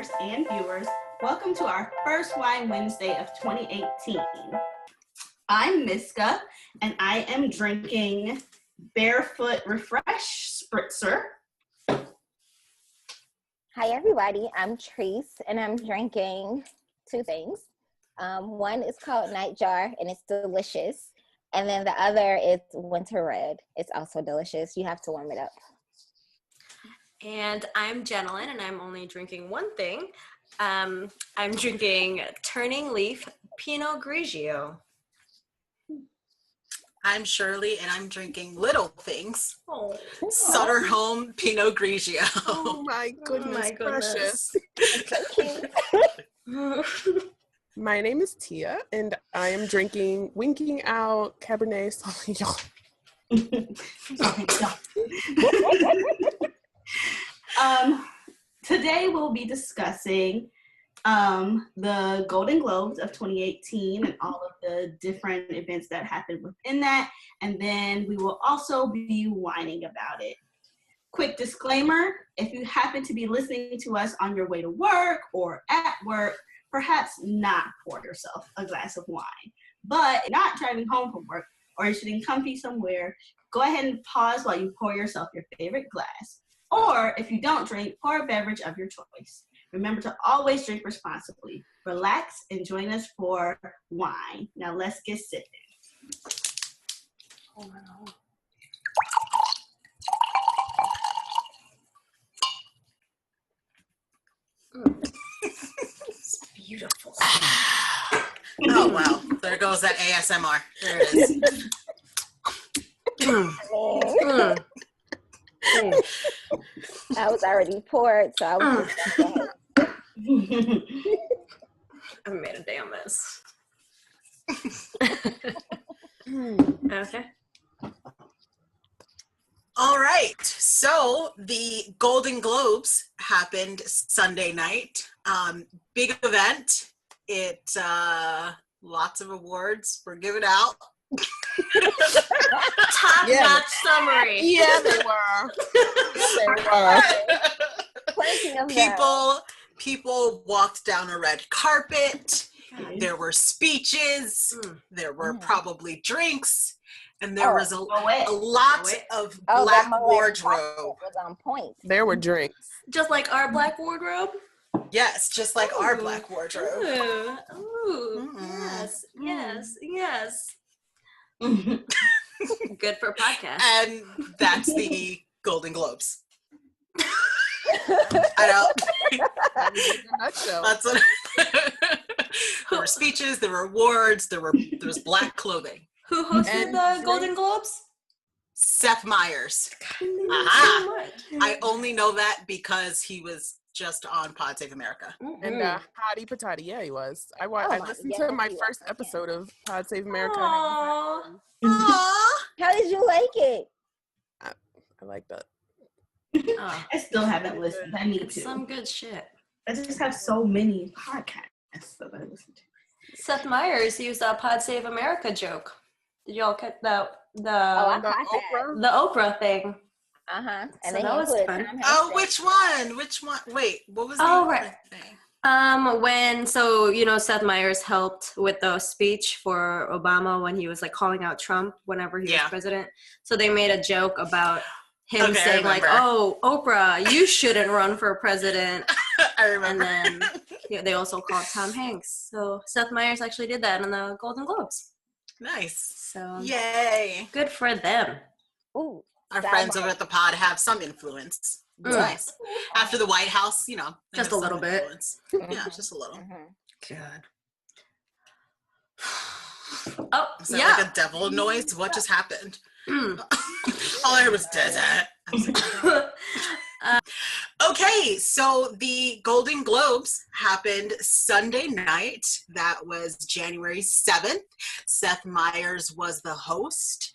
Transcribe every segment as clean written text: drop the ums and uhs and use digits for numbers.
listeners and viewers. Welcome to our first Wine Wednesday of 2018. I'm Miska, and I am drinking Barefoot Refresh Spritzer. Hi, everybody. I'm Treese, and I'm drinking two things. One is called Nightjar, and it's delicious. And then the other is Winter Red. It's also delicious. You have to warm it up. And I'm Jenilyn, and I'm only drinking one thing. I'm drinking Turning Leaf Pinot Grigio. I'm Shirley, and I'm drinking Little Things. Sutter Home Pinot Grigio. Oh my goodness, precious. My name is Tia, and I am drinking Winking Out Cabernet Sauvignon. Today we'll be discussing the Golden Globes of 2018 and all of the different events that happened within that. And then we will also be whining about it. Quick disclaimer, if you happen to be listening to us on your way to work or at work, perhaps not pour yourself a glass of wine. But if you're not driving home from work or you're sitting comfy somewhere, go ahead and pause while you pour yourself your favorite glass. Or if you don't drink, pour a beverage of your choice. Remember to always drink responsibly. Relax and join us for wine. Now let's get sipping. Oh, no. It's beautiful. Oh, wow. There goes that ASMR. There it is. I was already poured, so I was just I made a damn mess. Okay. All right. So the Golden Globes happened Sunday night. Big event. Lots of awards were given out. Top-notch summary. Yeah, they were. plenty of them. People walked down a red carpet. There were speeches. There were probably drinks. And there was a lot of black wardrobe. Was on point. There were drinks. Just like our black wardrobe? Yes, just like our black wardrobe. Ooh. Yes. Good for podcast. And that's the Golden Globes. I know. That's what. There were speeches, there were awards, there was black clothing. Who hosted the Golden Globes? Seth Meyers. Aha. I only know that because he was just on Pod Save America. And Hottie Patati, yeah, he was. I listened to my first episode of Pod Save America. Aww. How did you like it? I like that. I still haven't listened. I need to. Some good shit. I just have so many podcasts that I listen to. Seth Meyers used a Pod Save America joke. Did y'all get the Oprah thing? And so then that was fun. Which one? Wait, what was the right thing? When Seth Meyers helped with the speech for Obama when he was like calling out Trump whenever he was president. So they made a joke about him saying like, "Oh, Oprah, you shouldn't run for president." I remember. And then they also called Tom Hanks. So Seth Meyers actually did that in the Golden Globes. Nice. So yay. Good for them. Ooh. Our friends over at the pod have some influence. It's nice. After the White House, just a little bit. Yeah, just a little. God. Is that like a devil noise? What just happened? All I heard was desert. Okay, so the Golden Globes happened Sunday night. That was January 7th. Seth Meyers was the host.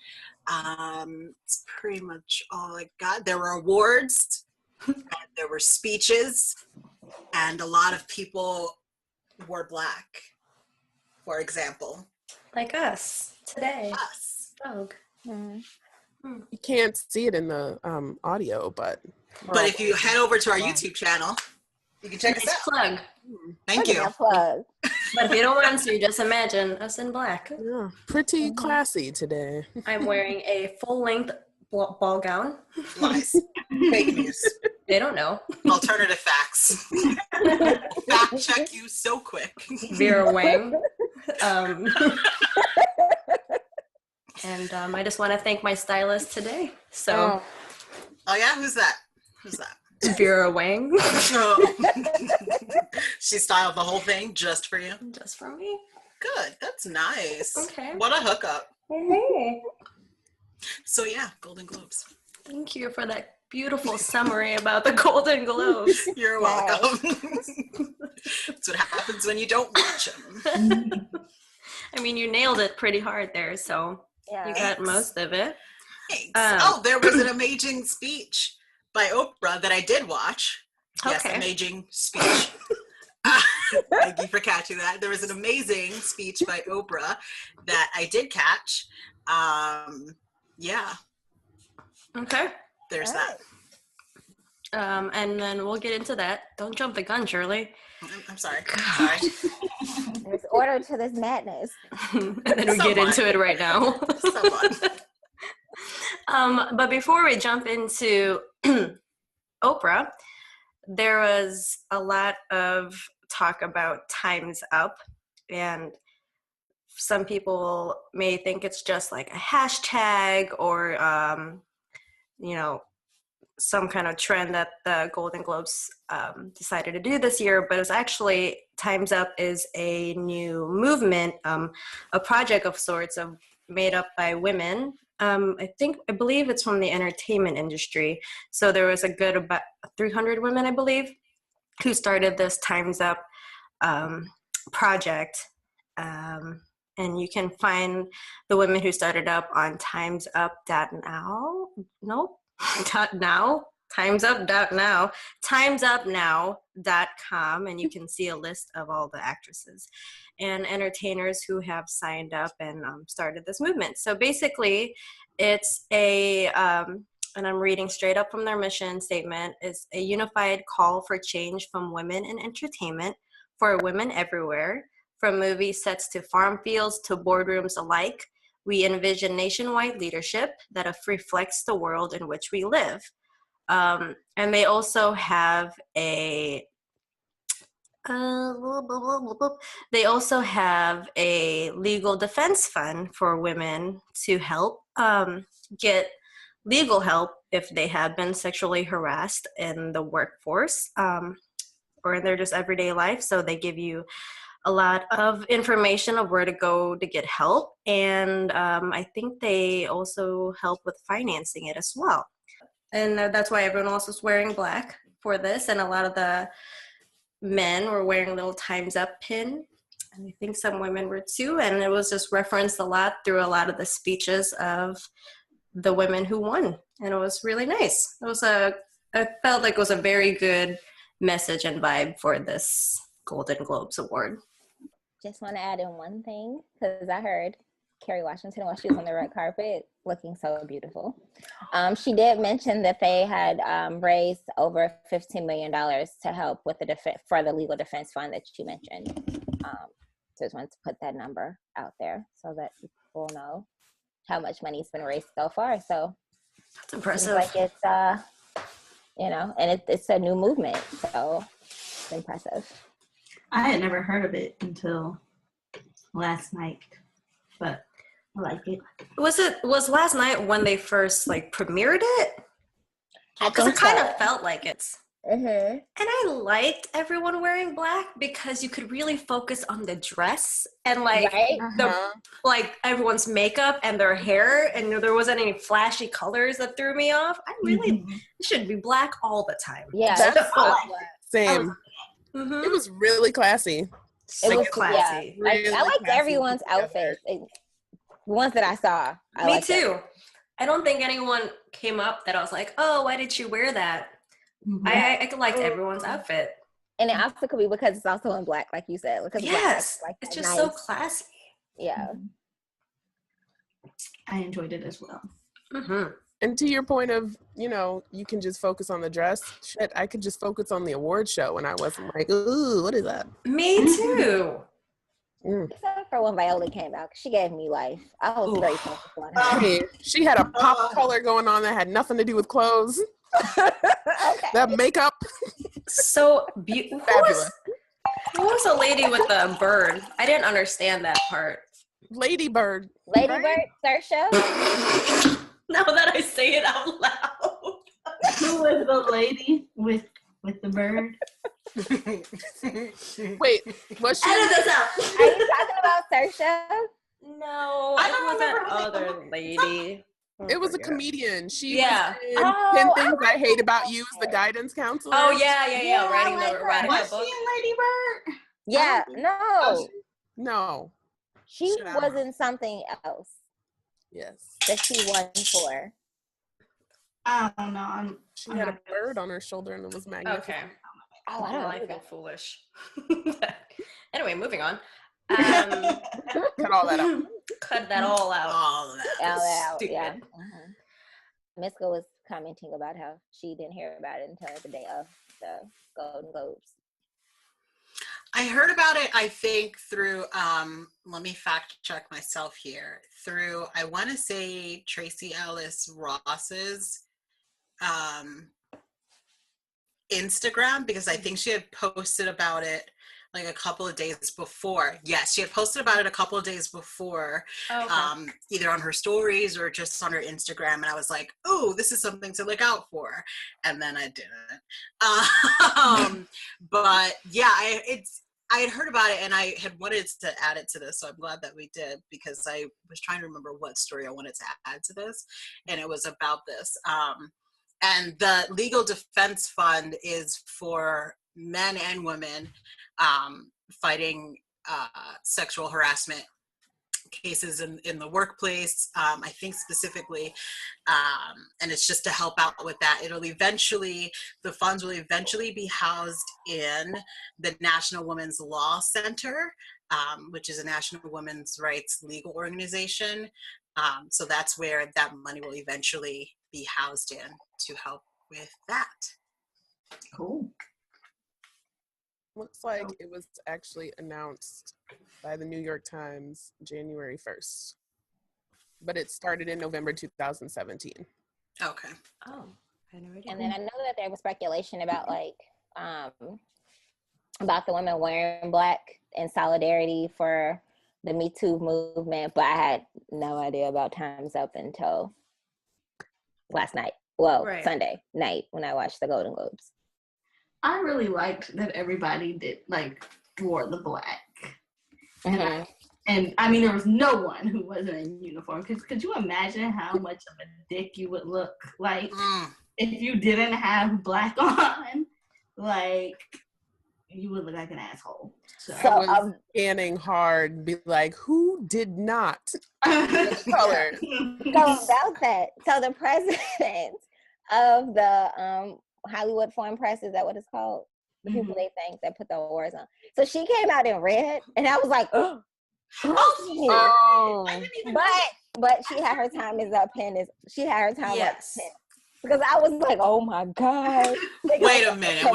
It's pretty much all I got. There were awards, and there were speeches, and a lot of people wore black, for example. Like us today. Us. Vogue. You can't see it in the audio, but if you head over to our YouTube channel, You can check us out. Plug. Thank you. Plug. But if you don't want to, just imagine us in black. Yeah, pretty classy today. I'm wearing a full-length ball gown. Lies. Fake news. They don't know. Alternative facts. Fact check you so quick. Vera Wang. And I just want to thank my stylist today. So. Oh yeah, who's that? Vera Wang. Oh. She styled the whole thing just for you? Just for me. Good. That's nice. Okay. What a hookup. Hey. So yeah, Golden Globes. Thank you for that beautiful summary about the Golden Globes. You're welcome. That's what happens when you don't watch them. I mean, you nailed it pretty hard there, so you got most of it. Thanks. There was an amazing speech by Oprah that I did watch. Yes, Okay. amazing speech. Thank you for catching that. There was an amazing speech by Oprah that I did catch. Yeah. Okay. There's that. And then we'll get into that. Don't jump the gun, Shirley. I'm sorry. There's order to this madness. And then we get into it right now. But before we jump into Oprah, there was a lot of talk about Time's Up, and some people may think it's just like a hashtag or some kind of trend that the Golden Globes decided to do this year, but it's actually Time's Up is a new movement, a project of sorts made up by women. I believe it's from the entertainment industry. So there was a good about 300 women, I believe, who started this Time's Up project. And you can find the women who started up on timesupnow, timesupnow.com, and you can see a list of all the actresses and entertainers who have signed up and started this movement. So basically, it's and I'm reading straight up from their mission statement, is a unified call for change from women in entertainment for women everywhere, from movie sets to farm fields to boardrooms alike. We envision nationwide leadership that reflects the world in which we live. And they also have a legal defense fund for women to help get legal help if they have been sexually harassed in the workforce or in their just everyday life. So they give you a lot of information of where to go to get help. And I think they also help with financing it as well. And that's why everyone else was wearing black for this. And a lot of the men were wearing a little Time's Up pin. And I think some women were too. And it was just referenced a lot through a lot of the speeches of the women who won. And it was really nice. I felt like it was a very good message and vibe for this Golden Globes award. Just want to add in one thing, because I heard Kerry Washington while she was on the red carpet looking so beautiful. She did mention that they had raised over $15 million to help with for the legal defense fund that you mentioned. So just wanted to put that number out there so that people know how much money's been raised so far. So that's impressive. Like it's and it's a new movement, so it's impressive. I had never heard of it until last night, but I like it. Was last night when they first premiered it? Because it kind of felt like it. Mm-hmm. And I liked everyone wearing black because you could really focus on the dress and everyone's makeup and their hair, and there wasn't any flashy colors that threw me off. I really should be black all the time. Yeah, same. Mm-hmm. It was really classy. It was classy. Yeah. Really I liked classy everyone's outfits. The ones that I saw. Me too. Them. I don't think anyone came up that I was like, oh, why did you wear that? Mm-hmm. I liked everyone's outfit. And it also could be because it's also in black, like you said. Because yes. It's just so classy. Yeah. I enjoyed it as well. Mm-hmm. And to your point of, you can just focus on the dress. Shit, I could just focus on the award show, and I wasn't like, ooh, what is that? Me too. Except for when Viola came out, she gave me life. I was very focused on her. Hey, she had a pop color going on that had nothing to do with clothes. Okay. That makeup. So beautiful. Who was the lady with the bird? I didn't understand that part. Ladybird. Ladybird, Saoirse. Now that I say it out loud. Who was the lady with the bird? Wait, was she? Edit this out. Are you talking about Saoirse? No, I it don't was that remember other lady. It was a comedian. She Yeah. was in 10 Things I Hate About You as the guidance counselor. Oh yeah. Yeah, Writing I like the her. radical Was book. she in Lady Bird? Yeah, Oh, no. No. She Shit, I was don't know. in something else Yes. that she won for. I don't know. She had a bird on her shoulder and it was magnificent. Okay. Oh, I Well, don't I know feel that. foolish. Anyway, moving on. Cut all that out. Cut that all out. All of that. Out, Stupid. yeah. Miska was commenting about how she didn't hear about it until the day of the Golden Globes. I heard about it, I think, through, let me fact check myself here, through, I want to say, Tracy Ellis Ross's Instagram, because I think she had posted about it like a couple of days before. Yes, she had posted about it a couple of days before, Okay. either on her stories or just on her Instagram. And I was like, oh, this is something to look out for. And then I didn't. But yeah, I had heard about it and I had wanted to add it to this. So I'm glad that we did, because I was trying to remember what story I wanted to add to this. And it was about this. And the Legal Defense Fund is for men and women fighting sexual harassment cases in the workplace, I think specifically, and it's just to help out with that. The funds will eventually be housed in the National Women's Law Center, which is a national women's rights legal organization. So that's where that money will eventually be housed in to help with that. Cool. Looks like it was actually announced by the New York Times January 1st. But it started in November 2017. Okay. Oh, I know. And then I know that there was speculation about about the women wearing black in solidarity for the Me Too movement, but I had no idea about Time's Up until last night. Well, Right. Sunday night when I watched the Golden Globes. I really liked that everybody wore the black. Mm-hmm. And I mean, there was no one who wasn't in uniform. Could you imagine how much of a dick you would look like if you didn't have black on? Like, you would look like an asshole. So I was scanning hard, be like, who did not? Color. So about that, so the president of the Hollywood Foreign Press, is that what it's called? The people they think that put the awards on. So she came out in red, and I was like, oh. I didn't even know. But she had her time is up pen. She had her time Yes. up pen. Because I was like, oh my God. Wait a minute. I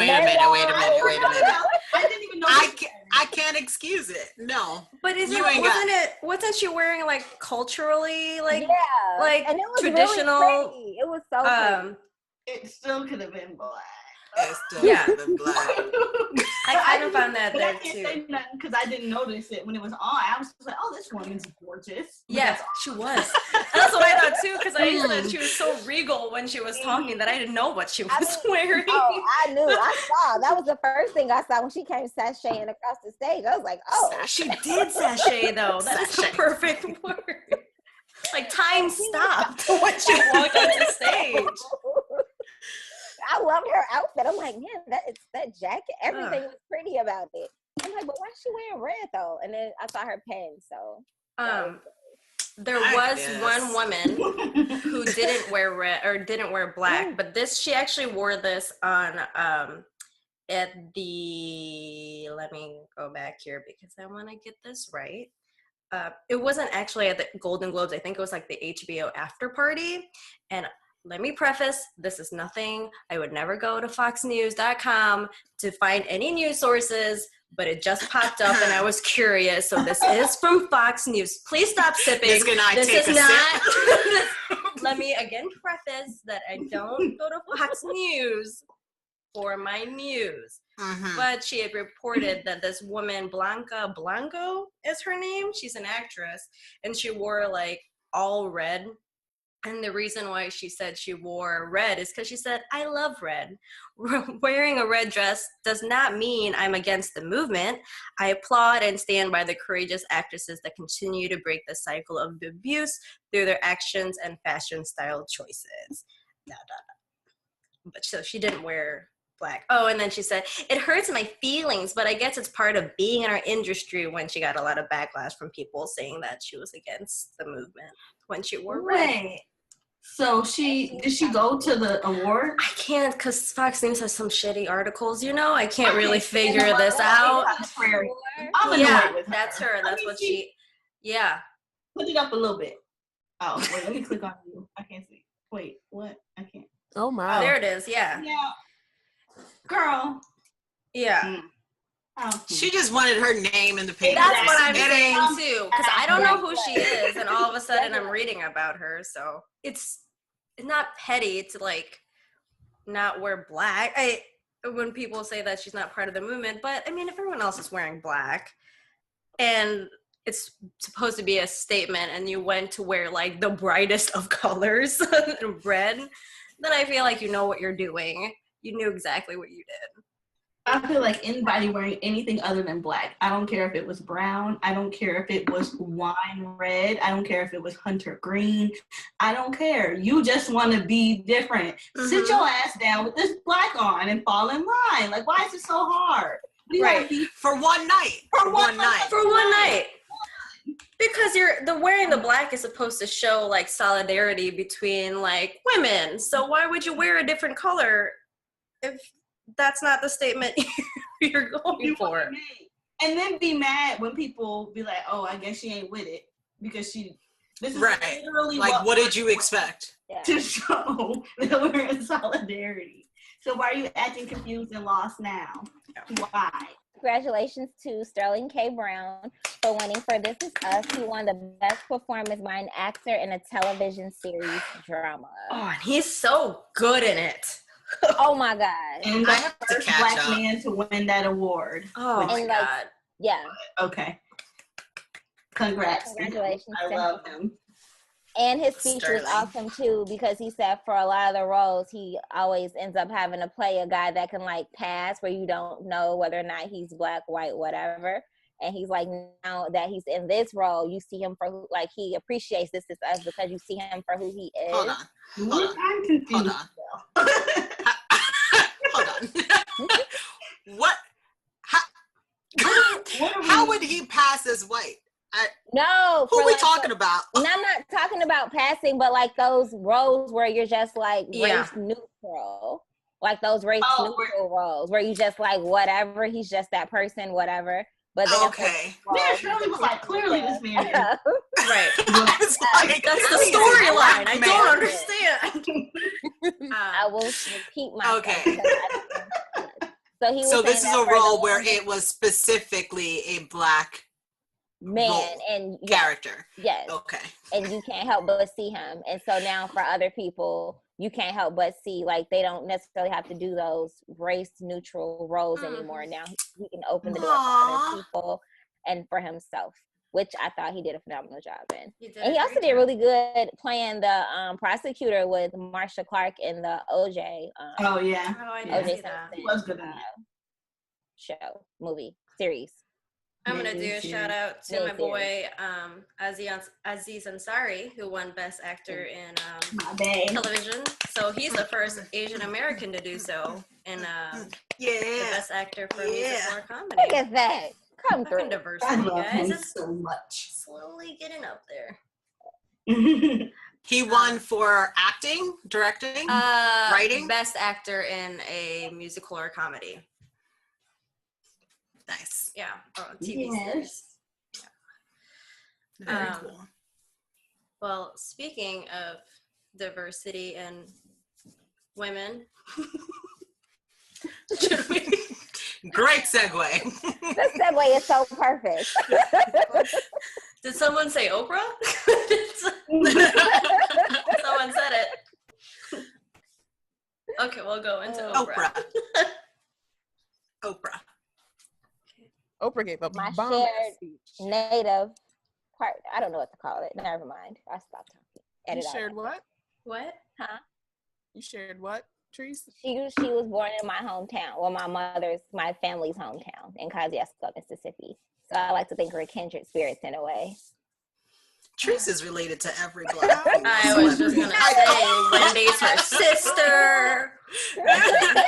didn't even know. I can't excuse it. No. But wasn't she wearing like culturally like and it was traditional? Really pretty. It was so pretty. It still could have been black. Yeah. The black. I kind of found that But there I can't too. say nothing because I didn't notice it when it was on. I was just like, oh, this woman's gorgeous. But Yes, she was. That's what I thought too, because I said she was so regal when she was talking that I didn't know what she was wearing. Oh, I knew. I saw. That was the first thing I saw when she came sashaying across the stage. I was like, oh. She did sashay though. That is the Sashay. perfect word. Like time stopped when she walked onto stage. I loved her outfit. I'm like, man, that jacket, everything was pretty about it. I'm like, but why is she wearing red though? And then I saw her pen, so. There was one woman who didn't wear red or didn't wear black, but she actually wore this on at the, let me go back here because I want to get this right. It wasn't actually at the Golden Globes. I think it was like the HBO after party. And let me preface, this is nothing. I would never go to foxnews.com to find any news sources, but it just popped up and I was curious. So this is from Fox News. Please stop sipping. This is not. Let me again preface that I don't go to Fox News for my news. Mm-hmm. But she had reported that this woman, Blanca Blanco is her name. She's an actress. And she wore like all red. And the reason why she said she wore red is because she said, I love red. Wearing a red dress does not mean I'm against the movement. I applaud and stand by the courageous actresses that continue to break the cycle of abuse through their actions and fashion style choices. But so she didn't wear black. Oh, and then she said, it hurts my feelings, but I guess it's part of being in our industry, when she got a lot of backlash from people saying that she was against the movement when she wore red. So did she go to the award? I can't, because Fox News has some shitty articles, you know? I can't really figure this out. I'm yeah, with her. That's her. That's what she, yeah. Put it up a little bit. Oh, wait, let me click on you. I can't see. Wait, what? I can't. Oh, my. There it is, yeah. Yeah. Girl. Yeah. She just wanted her name in the paper. That's what I'm saying too, because I don't know who she is, and all of a sudden I'm reading about her. So it's not petty to like not wear black. When people say that she's not part of the movement, but I mean, if everyone else is wearing black, and it's supposed to be a statement, and you went to wear like the brightest of colors, red, then I feel like you know what you're doing. You knew exactly what you did. I feel like anybody wearing anything other than black, I don't care if it was brown, I don't care if it was wine red, I don't care if it was hunter green, I don't care. You just want to be different. Mm-hmm. Sit your ass down with this black on and fall in line. Like, why is it so hard? Right. For one night. For one night. Because wearing the black is supposed to show like solidarity between like women. So why would you wear a different color if that's not the statement you're going for? And then be mad when people be like, oh, I guess she ain't with it because this is literally like, what did you expect? To show that we're in solidarity. So why are you acting confused and lost now? Why? Congratulations to Sterling K. Brown for winning for This Is Us. He won the Best Performance by an Actor in a Television Series Drama. Oh, and he's so good in it. Oh my God. And the first black man to win that award. Oh my God. Yeah. Okay. Congrats. Congratulations. I love him. And his speech was awesome too, because he said for a lot of the roles, he always ends up having to play a guy that can like pass, where you don't know whether or not he's black, white, whatever. And he's like, now that he's in this role, you see him for like, he appreciates This Is Us because you see him for who he is. Hold on. I'm confused. Hold on. What? How would he pass as white? No. Who are we talking about? And I'm not talking about passing, but like those roles where you're just like race neutral. Like those race neutral roles where you just like whatever, he's just that person, whatever. But okay. Yeah, Shirley was like, clearly this man is. Right. That's the storyline. I don't understand. I will repeat myself. Okay. So this is a role where it was specifically a black man and character. Yes. Okay. And you can't help but see him. And so now for other people, you can't help but see, like, they don't necessarily have to do those race neutral roles anymore. Now he can open the door for other people and for himself, which I thought he did a phenomenal job in. And he also did really good playing the prosecutor with Marsha Clark in the OJ. I OJ that. He was good at show, movie, series. I'm going to do a shout out to my boy Aziz Ansari, who won Best Actor in television. So he's the first Asian American to do so in the Best Actor for musical or comedy. Look at that. Come through. Diversity, I love guys. him It's so much. slowly getting up there. He won for acting, directing, writing? Best Actor in a musical or comedy. Nice. Yeah, or TV series. Yeah. Very cool. Well, speaking of diversity in women. Great segue. This segue is so perfect. Did someone say Oprah? Someone said it. Okay, we'll go into Oprah. Oprah gave up My bomb shared speech. native part. I don't know what to call it. Never mind. I stopped talking. You Edit out shared that. what? What? Huh? You shared what, Trees? She was born in my hometown, well, my family's hometown in Kosciuszko, Mississippi. So I like to think we're kindred spirits in a way. Trees is related to every black. I was just gonna say Wendy's her sister.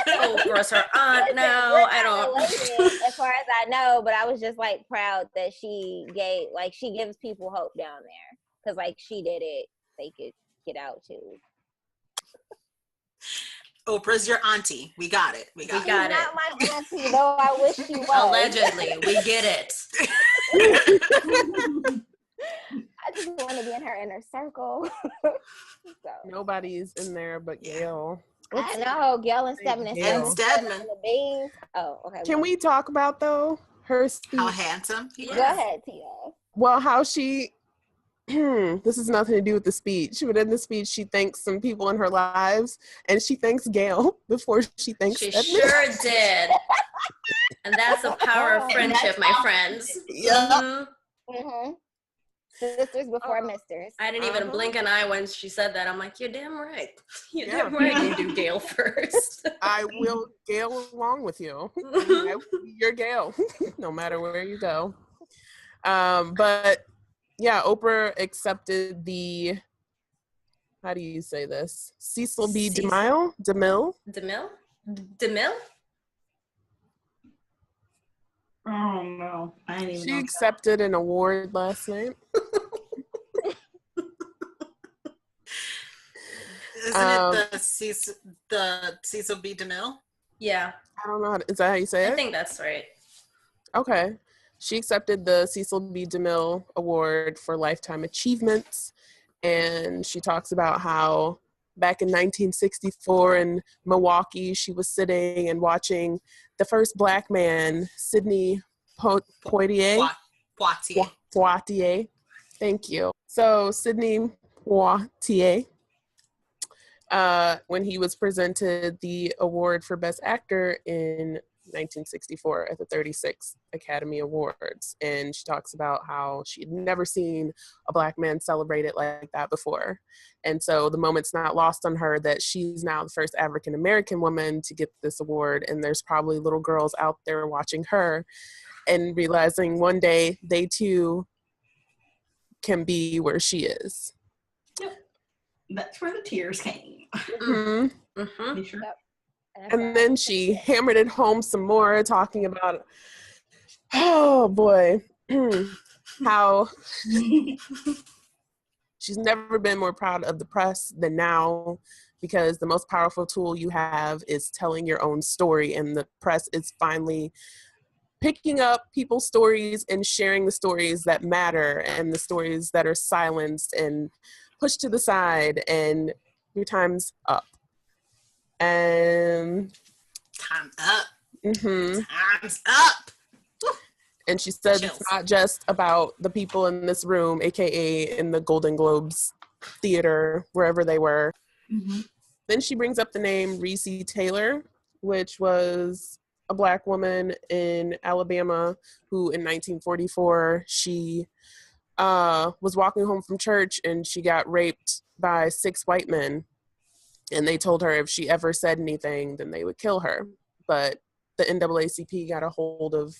Oprah's her aunt now. We're I not don't. related, as far as I know, but I was just like proud that she gives people hope down there, because like she did it, they could get out too. Oprah's your auntie. We got it. We got She's not my auntie, though. I wish she was. Allegedly, we get it. I just want to be in her inner circle. So. Nobody's in there but Gail. I know, Gail and Stedman. Gail. Stedman. The beans. Oh, okay. Can we talk about, though, her speech? How handsome he Go is. ahead, Tia. Well, how she, this has nothing to do with the speech, but in the speech, she thanks some people in her lives, and she thanks Gail before she thanks She Stedman. sure did. And that's the power of friendship, my friends. Yeah. Mhm. Mm-hmm. Sisters before misters. I didn't even blink an eye when she said that. I'm like, you're damn right. You're Yeah. damn right. You do Gail first. I will Gail along with you. You're Gail, no matter where you go. But yeah, Oprah accepted the, how do you say this? Cecil B. DeMille? DeMille? DeMille? Oh no, I didn't even She know. accepted an award last night. Isn't it the Cecil B. DeMille? Yeah, I don't know. Is that how you say it? I think that's right. Okay. She accepted the Cecil B. DeMille Award for Lifetime Achievements. And she talks about how back in 1964 in Milwaukee, she was sitting and watching the first Black man, Sidney Poitier. Poitier. Thank you. So Sidney Poitier, when he was presented the award for Best Actor in 1964 at the 36th Academy Awards. And she talks about how she had never seen a Black man celebrated like that before. And so the moment's not lost on her that she's now the first African American woman to get this award. And there's probably little girls out there watching her and realizing one day they too can be where she is. Yep. That's where the tears came. Mm-hmm. Mm-hmm. You sure? And then she hammered it home some more, talking about, oh boy, how she's never been more proud of the press than now, because the most powerful tool you have is telling your own story, and the press is finally picking up people's stories and sharing the stories that matter and the stories that are silenced and pushed to the side, and your time's up. And Time's up. mm-hmm. Time's up. And she said Chills. it's not just about the people in this room, aka in the Golden Globes theater, wherever they were. Mm-hmm. Then she brings up the name Reese Taylor, which was a Black woman in Alabama who in 1944, she was walking home from church and she got raped by 6 white men. And they told her if she ever said anything, then they would kill her. But the NAACP got a hold of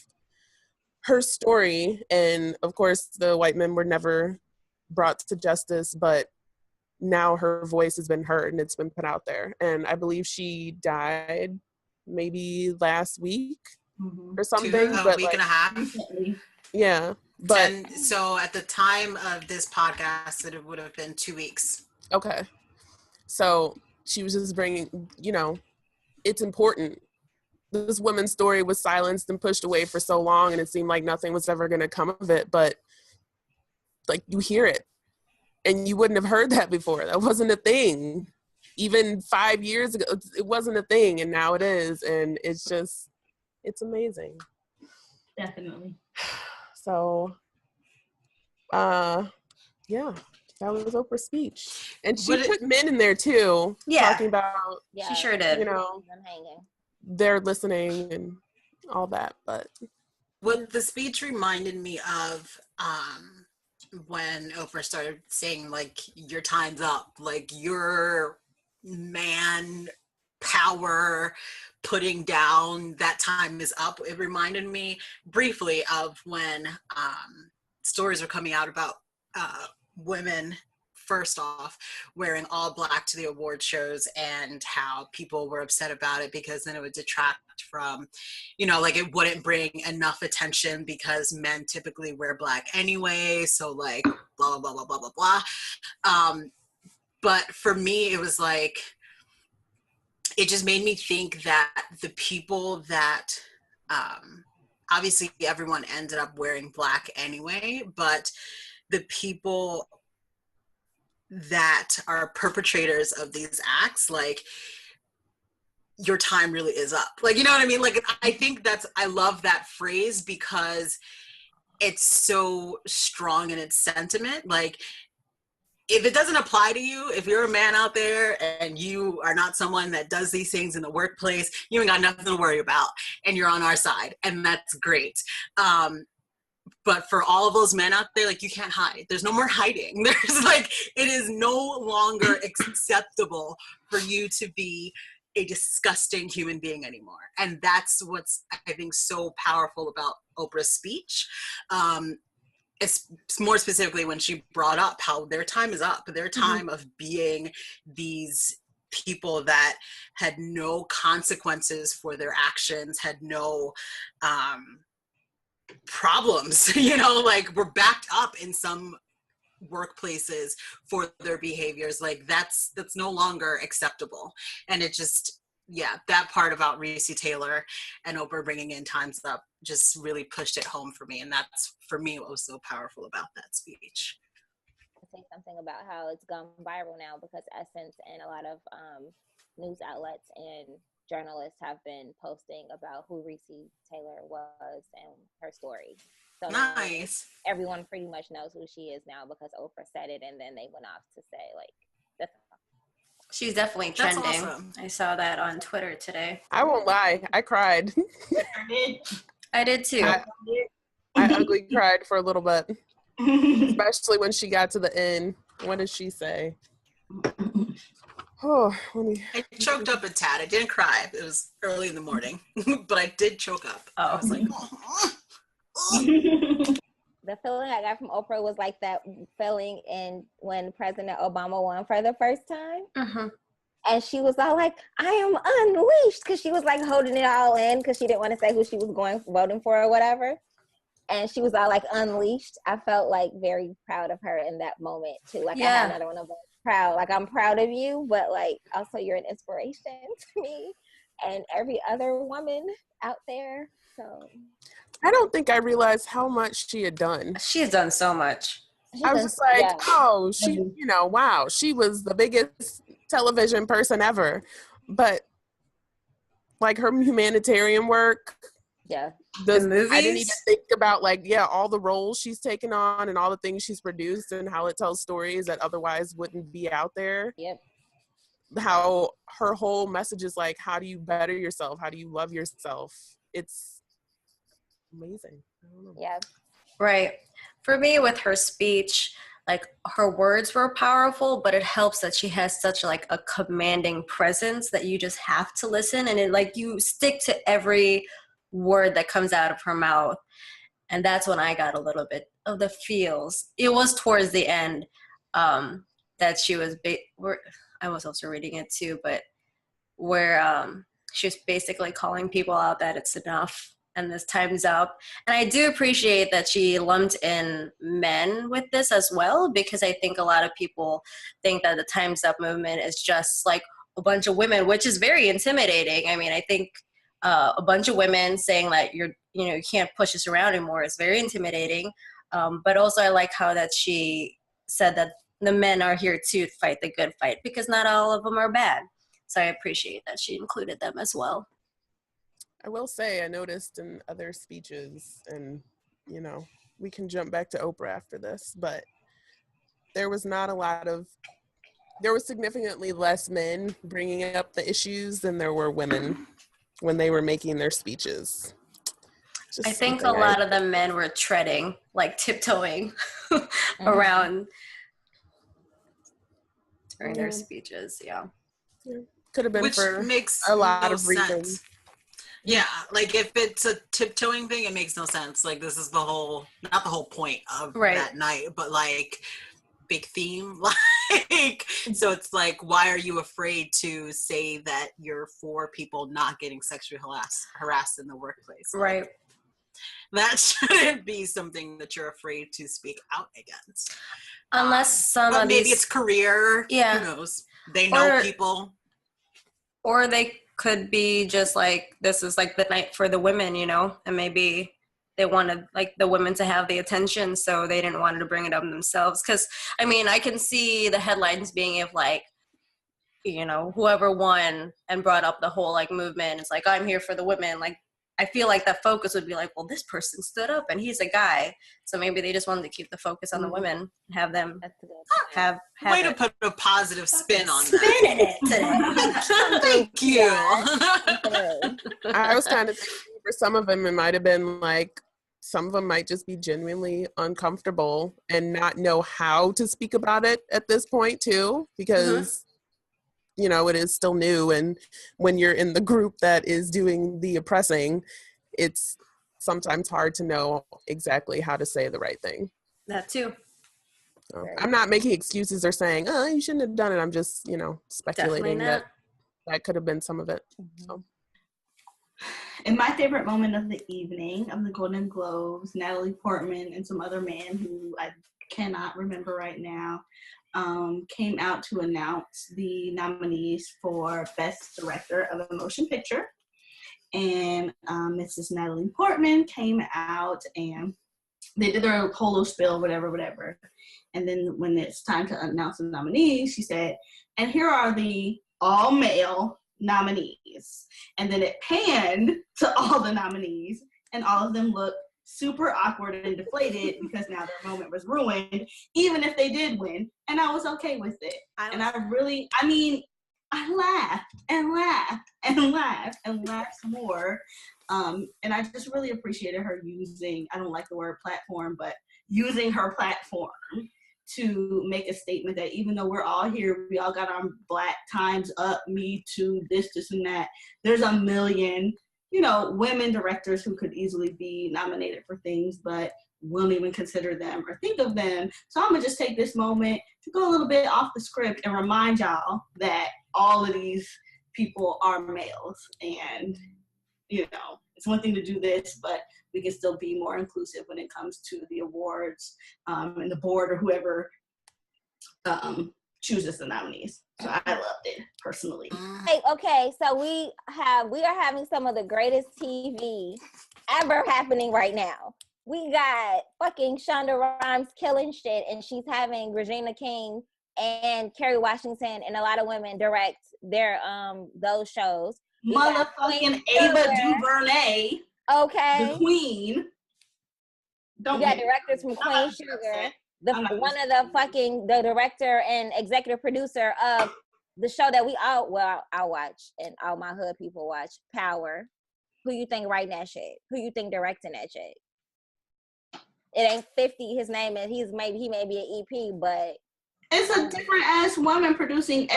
her story. And of course, the white men were never brought to justice, but now her voice has been heard and it's been put out there. And I believe she died maybe last week Mm-hmm. or something. A week and a half. Yeah. But And so at the time of this podcast, it would have been 2 weeks. okay. So she was just bringing, it's important. This woman's story was silenced and pushed away for so long, and it seemed like nothing was ever going to come of it. But, like, you hear it. and you wouldn't have heard that before. That wasn't a thing. Even 5 years ago, it wasn't a thing, and now it is, and it's amazing. Definitely. So, yeah, that was Oprah's speech, and she put men in there too, talking about. Yeah, she sure did. You know, they're listening and all that, but what the speech reminded me of, when Oprah started saying, like, your time's up, like, your man power putting down, that time is up. It reminded me briefly of when stories were coming out about women, first off, wearing all black to the award shows, and how people were upset about it because then it would detract from, you know, like, it wouldn't bring enough attention because men typically wear black anyway, so like blah blah blah blah blah blah blah. But for me, it was like, it just made me think that the people that, obviously everyone ended up wearing black anyway, but the people that are perpetrators of these acts, like, your time really is up. Like, you know what I mean? Like, I think I love that phrase because it's so strong in its sentiment. Like, if it doesn't apply to you, if you're a man out there and you are not someone that does these things in the workplace, you ain't got nothing to worry about, and you're on our side, and that's great. But for all of those men out there, like, you can't hide. There's no more hiding. There's like, it is no longer acceptable for you to be a disgusting human being anymore. And that's what's, I think, so powerful about Oprah's speech. It's more specifically when she brought up how their time is up, their time of being these people that had no consequences for their actions, had no problems, you know, like, were backed up in some workplaces for their behaviors. Like, that's no longer acceptable. And it just, yeah, that part about Recy Taylor and Oprah bringing in Time's Up just really pushed it home for me. And that's, for me, what was so powerful about that speech. Say something about how it's gone viral now because Essence and a lot of news outlets and journalists have been posting about who Recy Taylor was and her story. So nice. Everyone pretty much knows who she is now because Oprah said it, and then they went off to say, like, that's she's definitely trending. Awesome. I saw that on Twitter today. I won't lie, I cried. I did too. I ugly cried for a little bit, especially when she got to the end. What did she say? Oh, I choked up a tad. I didn't cry. It was early in the morning, but I did choke up. Oh. I was like, The feeling I got from Oprah was like that feeling in when President Obama won for the first time. And she was all like, I am unleashed, because she was like holding it all in because she didn't want to say who she was voting for or whatever. And she was all like unleashed. I felt like very proud of her in that moment too. Like, I had another one of those proud. Like, I'm proud of you, but like also you're an inspiration to me and every other woman out there. So I don't think I realized how much she had done. She has done so much. I was just like, oh, she, you know, wow, she was the biggest television person ever. But like her humanitarian work, the movies, I didn't even think about like, all the roles she's taken on and all the things she's produced and how it tells stories that otherwise wouldn't be out there. How her whole message is like, how do you better yourself? How do you love yourself? It's amazing. I don't know. Right. For me, with her speech, like, her words were powerful, but it helps that she has such like a commanding presence that you just have to listen, and it, like, you stick to every word that comes out of her mouth. And that's when I got a little bit of the feels. It was towards the end that she was I was also reading it too, but where she was basically calling people out that it's enough and this time's up. And I do appreciate that she lumped in men with this as well, because I think a lot of people think that the Time's Up movement is just like a bunch of women, which is very intimidating. I mean, I think a bunch of women saying that you can't push us around anymore is very intimidating. But also I like how that she said that the men are here to fight the good fight, because not all of them are bad. So I appreciate that she included them as well. I will say, I noticed in other speeches, and, you know, we can jump back to Oprah after this, but there was significantly less men bringing up the issues than there were women when they were making their speeches. I think a lot of the men were treading, like tiptoeing around during their speeches. Yeah. Could have been Which for makes a lot no of reasons. sense. Yeah, like if it's a tiptoeing thing, it makes no sense. Like this is not the whole point of that night, but like big theme. Like, so it's like, why are you afraid to say that you're for people not getting sexually harassed in the workplace? Right. Like, that shouldn't be something that you're afraid to speak out against. Unless maybe it's career. Yeah. Who knows? They know people. Or they could be just like, this is like the night for the women, you know, and maybe they wanted like the women to have the attention, so they didn't want to bring it up themselves. Because I mean, I can see the headlines being if like, you know, whoever won and brought up the whole like movement, it's like, I'm here for the women. Like, I feel like that focus would be like, well, this person stood up and he's a guy, so maybe they just wanted to keep the focus on the women and have them have way to put a positive spin on that. Thank you. I was kind of thinking for some of them, it might have been like, some of them might just be genuinely uncomfortable and not know how to speak about it at this point too, because you know, it is still new, and when you're in the group that is doing the oppressing, it's sometimes hard to know exactly how to say the right thing. That too. So, I'm not making excuses or saying, oh, you shouldn't have done it. I'm just, you know, speculating that could have been some of it. So. And my favorite moment of the evening of the Golden Globes, Natalie Portman and some other man who I cannot remember right now, came out to announce the nominees for Best Director of a Motion Picture. And Mrs. Natalie Portman came out and they did their whole little spiel, whatever. And then when it's time to announce the nominees, she said, and here are the all-male nominees. And then it panned to all the nominees, and all of them looked super awkward and deflated because now their moment was ruined, even if they did win. And I was okay with it. I laughed and laughed some more. And I just really appreciated her using, I don't like the word platform, but using her platform to make a statement that even though we're all here, we all got our Black Times Up, Me Too, this and that, there's a million, you know, women directors who could easily be nominated for things, but won't even consider them or think of them. So I'm gonna just take this moment to go a little bit off the script and remind y'all that all of these people are males. And, you know, it's one thing to do this, but we can still be more inclusive when it comes to the awards and the board or whoever chooses the nominees. So I loved it personally. Hey, okay, so we are having some of the greatest TV ever happening right now. We got fucking Shonda Rhimes killing shit, and she's having Regina King and Kerry Washington and a lot of women direct their those shows. Motherfucking Ava DuVernay. Okay. The Queen. You got directors from Queen Sugar. The director and executive producer of the show that I watch and all my hood people watch, Power. Who you think writing that shit? Who you think directing that shit? It ain't 50. His name is he may be an EP, but it's a different ass woman directing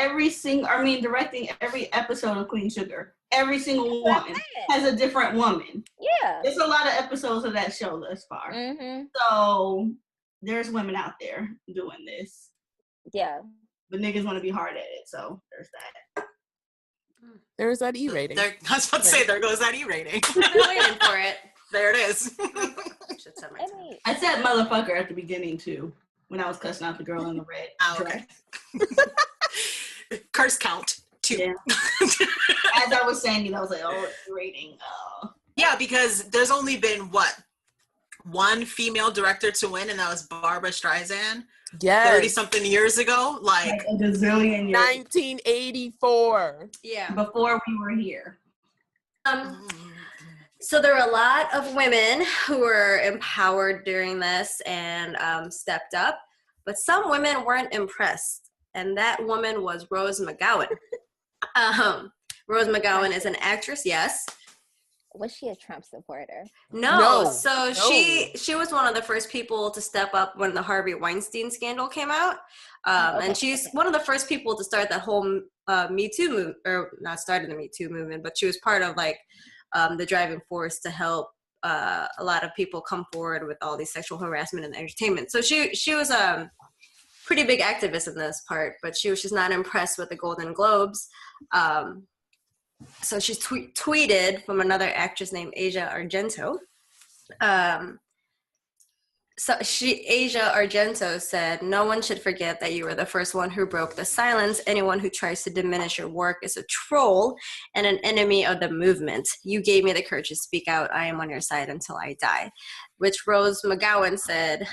every episode of Queen Sugar. Every single one has a different woman. Yeah. There's a lot of episodes of that show thus far. Mm-hmm. So there's women out there doing this. Yeah. But niggas want to be hard at it, so there's that. There's that E rating. I was about to say, there goes that E rating. I'm waiting for it. There it is. I said motherfucker at the beginning too, when I was cussing out the girl in the red dress. Curse count 2. Yeah. As I was saying it, I was like, oh, it's rating. Yeah, because there's only been one female director to win, and that was Barbara Streisand. Yes. 30-something years ago. Like a gazillion years. 1984. Yeah. Before we were here. So there were a lot of women who were empowered during this and stepped up, but some women weren't impressed, and that woman was Rose McGowan. Rose McGowan is an actress, yes. Was she a Trump supporter? No. So she was one of the first people to step up when the Harvey Weinstein scandal came out. And she's one of the first people to start that whole Me Too movement, or not started the Me Too movement, but she was part of like the driving force to help a lot of people come forward with all these sexual harassment in entertainment. So she was a pretty big activist in this part, but she was just not impressed with the Golden Globes. So she tweeted from another actress named Asia Argento. Asia Argento said, "No one should forget that you were the first one who broke the silence. Anyone who tries to diminish your work is a troll and an enemy of the movement. You gave me the courage to speak out. I am on your side until I die." Which Rose McGowan said,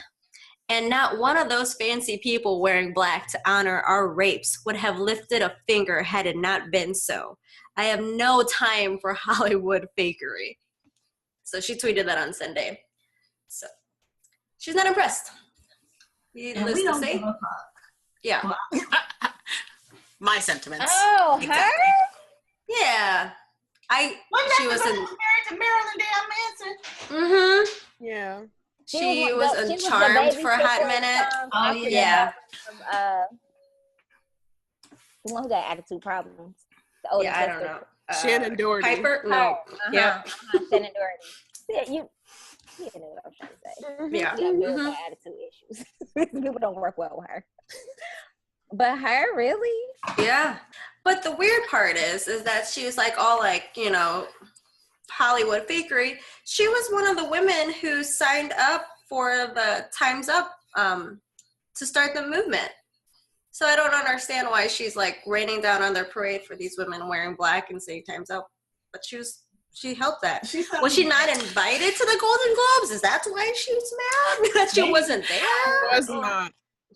"And not one of those fancy people wearing black to honor our rapes would have lifted a finger had it not been so. I have no time for Hollywood fakery." So she tweeted that on Sunday. So she's not impressed. And we don't give a fuck. Yeah. My sentiments. Oh, Exactly. her? Yeah. She was married to Marilyn Dale Manson. Mm-hmm. Yeah. She was Charmed for a hot minute. Oh, yeah. The one who got attitude problems. The older Yeah, I don't know. Shannon Doherty. Piper? No. Yeah. Shannon Doherty. Yeah, you know what I'm trying to say. Yeah. She got real bad attitude issues. People don't work well with her. But her, really? Yeah. But the weird part is that she was like all like, you know, Hollywood fakery. She was one of the women who signed up for the Time's Up to start the movement. So I don't understand why she's like raining down on their parade for these women wearing black and saying Time's Up. But she helped that. Was she not invited to the Golden Globes? Is that why she was mad that she wasn't there?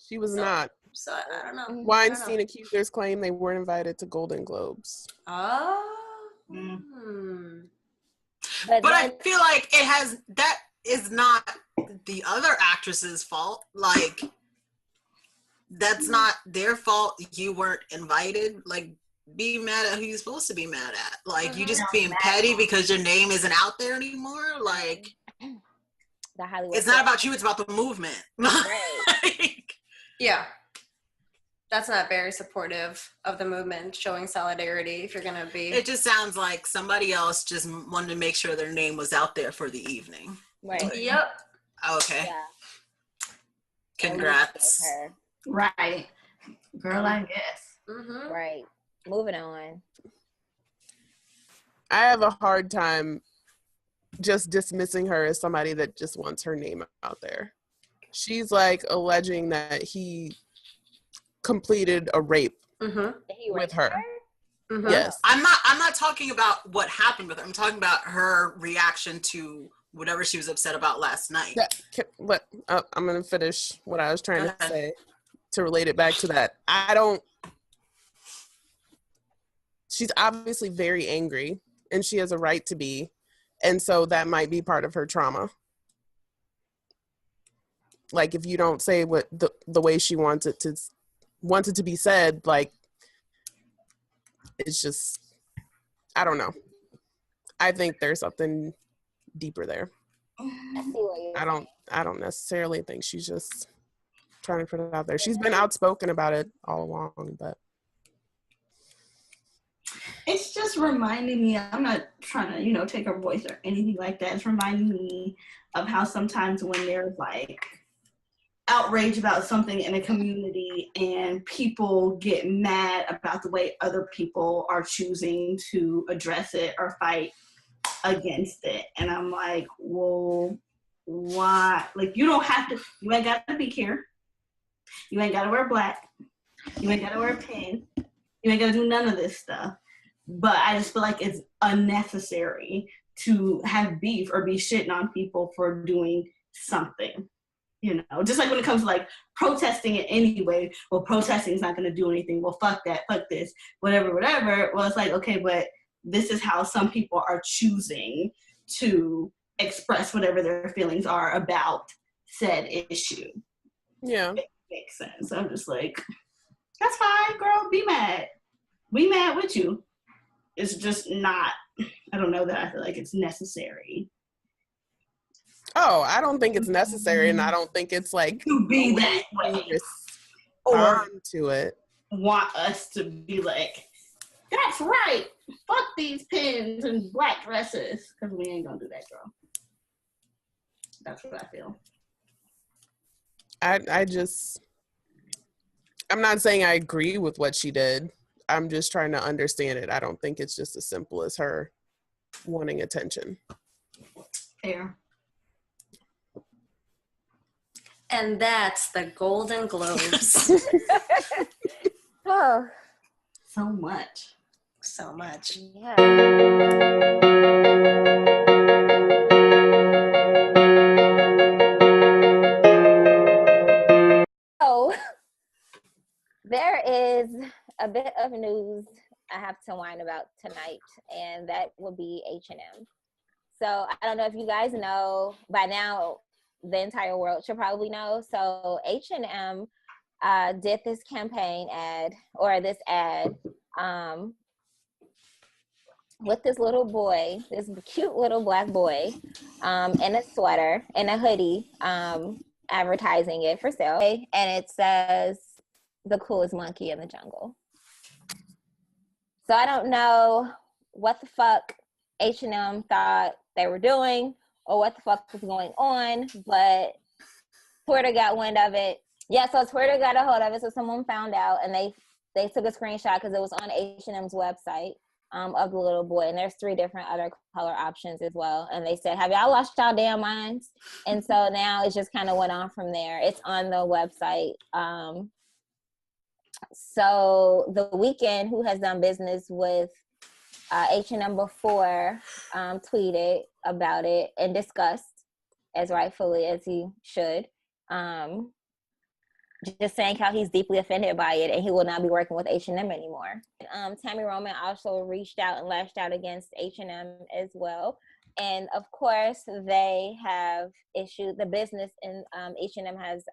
She was not. So I don't know. Weinstein accusers claim they weren't invited to Golden Globes. Oh. But I feel like that is not the other actress's fault. Like, that's not their fault. You weren't invited. Like, be mad at who you're supposed to be mad at. Like, you just being petty because your name isn't out there anymore. Like, the Hollywood it's not about you. It's about the movement. Right. Yeah. That's not very supportive of the movement, showing solidarity if you're going to be. It just sounds like somebody else just wanted to make sure their name was out there for the evening. Right. Yep. Okay. Yeah. Congrats. Right. Girl, I guess. Mm-hmm. Right. Moving on. I have a hard time just dismissing her as somebody that just wants her name out there. She's like alleging that he completed a rape with her. Mm-hmm. Yes. I'm not talking about what happened with her. I'm talking about her reaction to whatever she was upset about last night. I'm going to finish what I was trying to say to relate it back to that. She's obviously very angry, and she has a right to be. And so that might be part of her trauma. Like, if you don't say what the way she wants it to be said, like, it's just, I don't know. I think there's something deeper there. I don't necessarily think she's just trying to put it out there. She's been outspoken about it all along, but it's just reminding me, I'm not trying to, take her voice or anything like that. It's reminding me of how sometimes when there's like outrage about something in a community and people get mad about the way other people are choosing to address it or fight against it. And I'm like, well, why? Like, you ain't got to be here. You ain't got to wear black. You ain't got to wear pink. You ain't got to do none of this stuff. But I just feel like it's unnecessary to have beef or be shitting on people for doing something. You know, just like when it comes to like protesting it anyway, well, protesting is not going to do anything. Well, fuck that, fuck this, whatever. Well, it's like, okay, but this is how some people are choosing to express whatever their feelings are about said issue. Yeah. It makes sense. I'm just like, that's fine, girl, be mad. We mad with you. It's just not, I don't know that I feel like it's necessary. Oh, I don't think it's necessary, and I don't think it's like to be that way. Or to it. Want us to be like, that's right. Fuck these pins and black dresses. Because we ain't gonna do that, girl. That's what I feel. I'm not saying I agree with what she did. I'm just trying to understand it. I don't think it's just as simple as her wanting attention. Fair. And that's the Golden Globes. Oh. So much. So much. Yeah. So there is a bit of news I have to whine about tonight, and that will be H&M. So I don't know if you guys know by now. The entire world should probably know. So H&M did this campaign ad, or this ad, with this little boy, this cute little black boy, in a sweater, in a hoodie, advertising it for sale. And it says, "The coolest monkey in the jungle." So I don't know what the fuck H&M thought they were doing, or what the fuck was going on, but Twitter got wind of it. Yeah, so Twitter got a hold of it, so someone found out, and they took a screenshot because it was on H&M's website of the little boy, and there's 3 different other color options as well. And they said, have y'all lost y'all damn minds? And so now it just kind of went on from there. It's on the website. So The Weeknd, who has done business with H&M before, tweeted about it and discussed, as rightfully as he should, just saying how he's deeply offended by it and he will not be working with H&M anymore. Tammy Roman also reached out and lashed out against H&M as well. And of course, they have issued, the business, and H&M has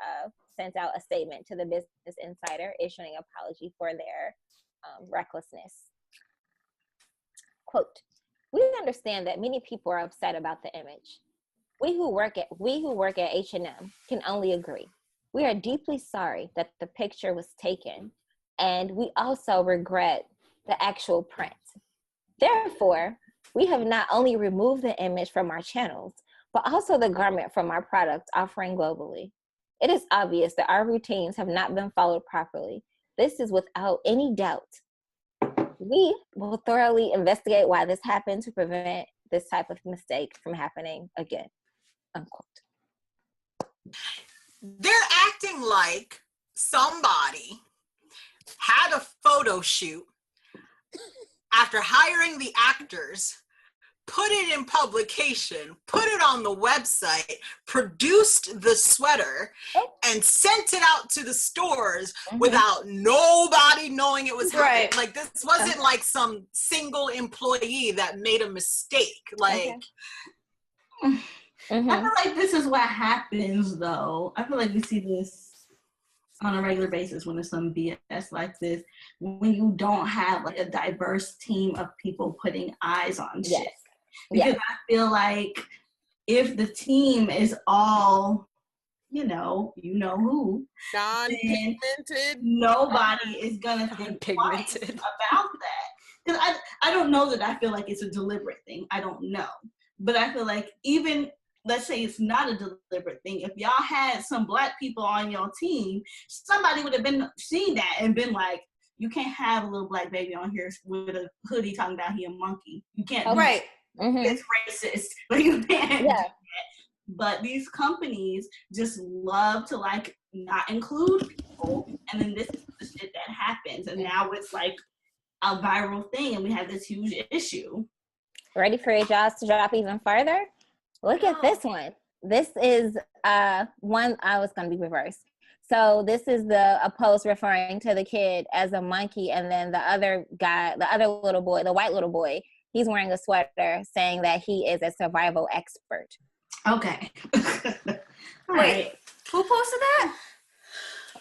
sent out a statement to the Business Insider issuing an apology for their recklessness. Quote, "We understand that many people are upset about the image. We who work at H&M can only agree. We are deeply sorry that the picture was taken, and we also regret the actual print. Therefore, we have not only removed the image from our channels, but also the garment from our product offering globally. It is obvious that our routines have not been followed properly. This is without any doubt. We will thoroughly investigate why this happened to prevent this type of mistake from happening again." Unquote. They're acting like somebody had a photo shoot after hiring the actors, put it in publication, put it on the website, produced the sweater, and sent it out to the stores without nobody knowing it was happening. Like, this wasn't like some single employee that made a mistake. Like, I feel like this is what happens, though. I feel like we see this on a regular basis when there's some BS like this, when you don't have like a diverse team of people putting eyes on shit. Because I feel like if the team is all, you know who, non-pigmented, nobody is gonna think twice about that. Because I don't know that I feel like it's a deliberate thing. I don't know. But I feel like even, let's say it's not a deliberate thing, if y'all had some black people on your team, somebody would have been seen that and been like, you can't have a little black baby on here with a hoodie talking about he a monkey. You can't do that. It's racist. Like, you can't do that. But these companies just love to like not include people, and then this is the shit that happens, and now it's like a viral thing, and we have this huge issue. Ready for your jaws to drop even further? Look at this one. This is one I was going to be reversed. So this is a post referring to the kid as a monkey, and then the other guy, the other little boy, the white little boy, he's wearing a sweater saying that he is a survival expert. Okay. Wait, right. Who posted that?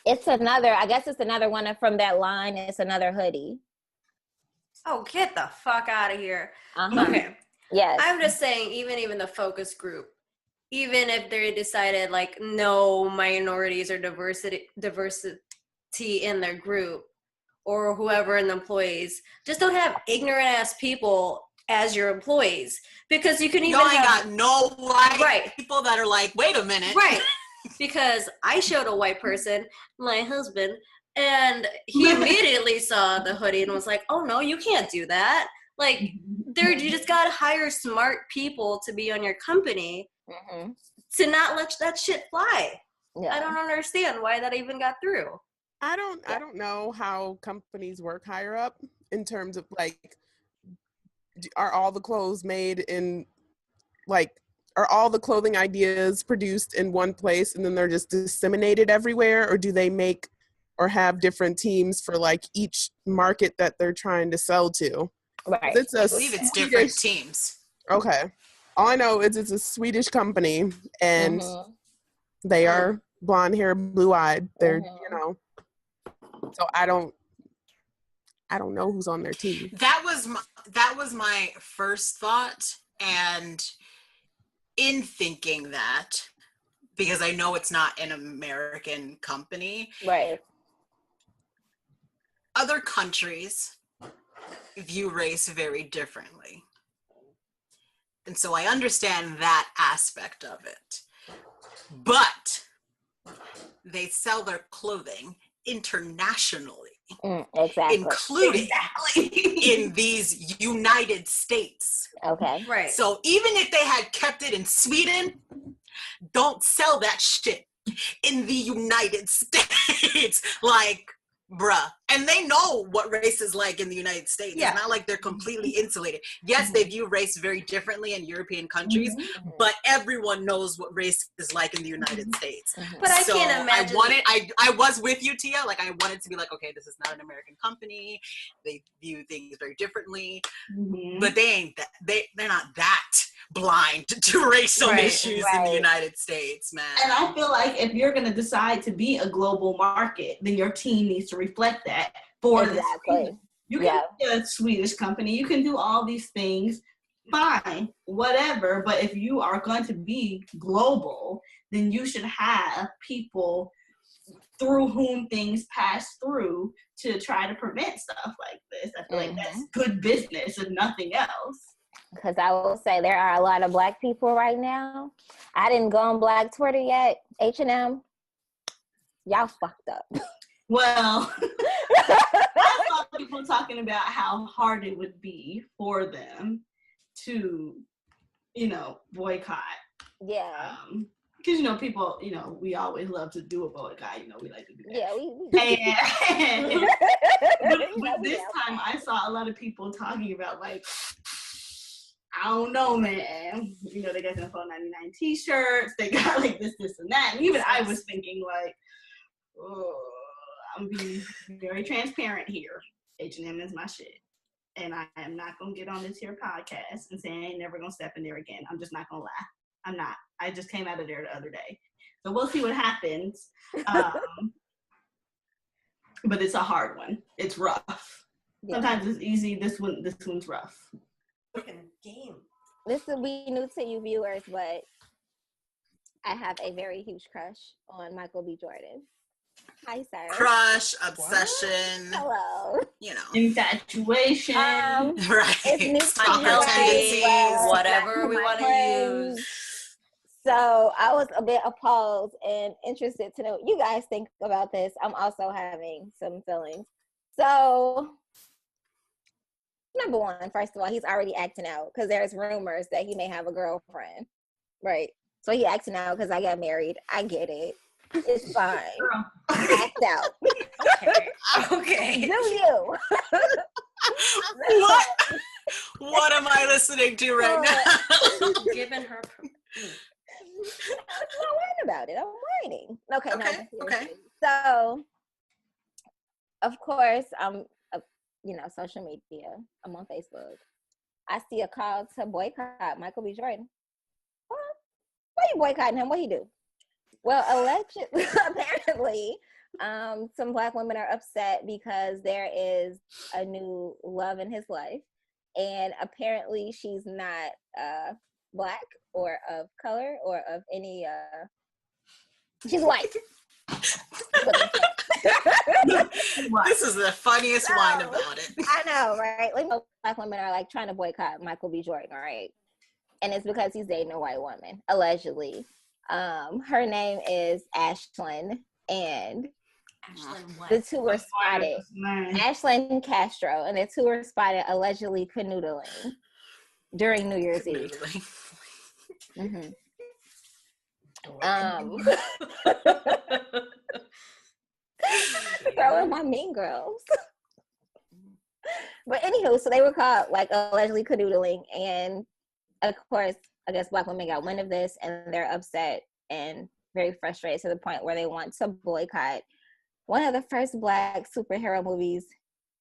It's another one from that line. It's another hoodie. Oh, get the fuck out of here. Uh-huh. Okay. Yes. I'm just saying, even the focus group, even if they decided like no minorities or diversity in their group or whoever in the employees, just don't have ignorant ass people as your employees, because you can even got no white people that are like, wait a minute. Right. Because I showed a white person, my husband, and he immediately saw the hoodie and was like, oh no, you can't do that. Like, you just gotta hire smart people to be on your company to not let that shit fly. Yeah. I don't understand why that even got through. I don't know how companies work higher up in terms of like, are all the clothes made in like, are all the clothing ideas produced in one place and then they're just disseminated everywhere, or do they make or have different teams for like each market that they're trying to sell to? Right. I believe it's different teams. Okay. All I know is it's a Swedish company and they are blonde hair, blue eyed. They're, so I don't know who's on their team. That was my first thought, and in thinking that, because I know it's not an American company, right? Other countries view race very differently, and so I understand that aspect of it. But they sell their clothing internationally, including in these United States. Okay. Right. So even if they had kept it in Sweden, don't sell that shit in the United States. Like, bruh. And they know what race is like in the United States. Yeah. It's not like they're completely insulated. Yes, they view race very differently in European countries, but everyone knows what race is like in the United States. But I can't imagine. I was with you, Tia. Like, I wanted to be like, okay, this is not an American company. They view things very differently. But they ain't that. They're not that blind to racial issues in the United States, man. And I feel like if you're going to decide to be a global market, then your team needs to reflect that for this. You can be a Swedish company, you can do all these things, fine, whatever. But if you are going to be global, then you should have people through whom things pass through to try to prevent stuff like this. I feel like that's good business, if nothing else. Because I will say there are a lot of Black people right now. I didn't go on Black Twitter yet. H&M, y'all fucked up. Well, I saw people talking about how hard it would be for them to, boycott. Yeah. Because, people, we always love to do a boycott. We like to do that. Yeah, we but this time I saw a lot of people talking about, like, I don't know, man. They got them $4.99 t-shirts. They got, like, this, and that. And even I was thinking, like, oh, I'm being very transparent here. H&M is my shit. And I am not going to get on this here podcast and say I ain't never going to step in there again. I'm just not going to lie. I'm not. I just came out of there the other day. So we'll see what happens. But it's a hard one. It's rough. Yeah. Sometimes it's easy. This one's rough. Game. This will be new to you viewers, but I have a very huge crush on Michael B. Jordan. Hi, sir. Crush, obsession. What? Hello. Infatuation. Right. Stalker tendencies. Whatever we want to use. So I was a bit appalled and interested to know what you guys think about this. I'm also having some feelings. So, number one, first of all, he's already acting out because there's rumors that he may have a girlfriend. Right. So he acting out because I got married. I get it. It's fine. Act out. Okay. Do you? What am I listening to right now? Giving her. not whining about it. I'm whining. Okay. Okay. So, of course, social media. I'm on Facebook. I see a call to boycott Michael B. Jordan. Well, why you boycotting him? What he do? Well, allegedly, apparently, some Black women are upset because there is a new love in his life, and apparently she's not Black or of color or of any. She's white. This is the funniest line about it. I know, right? Like, Black women are like trying to boycott Michael B. Jordan, right? And it's because he's dating a white woman, allegedly. Her name is Ashlyn, and the two were spotted. Ashlyn Castro, and the two were spotted allegedly canoodling during New Year's Eve. Mm-hmm. Throwing my Mean Girls. But anywho, so they were caught like allegedly canoodling, and of course, I guess Black women got wind of this, and they're upset and very frustrated to the point where they want to boycott one of the first Black superhero movies.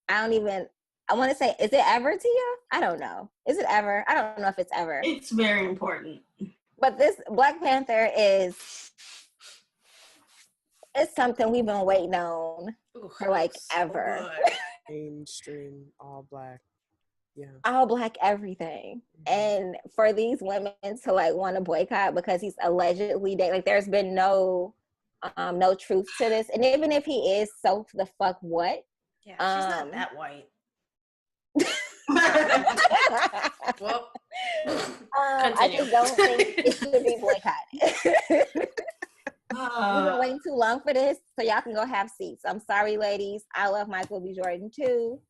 I want to say, is it ever, Tia? I don't know. Is it ever? I don't know if it's ever. It's very important. But this Black Panther it's something we've been waiting on for like ever. Mainstream, all Black. Yeah. All Black everything. And for these women to like want to boycott because he's allegedly dating, like there's been no truth to this. And even if he is, so the fuck what? Yeah, she's not that white. Well, I just don't think it should be boycotted. We've been waiting too long for this, so y'all can go have seats. I'm sorry, ladies. I love Michael B. Jordan too,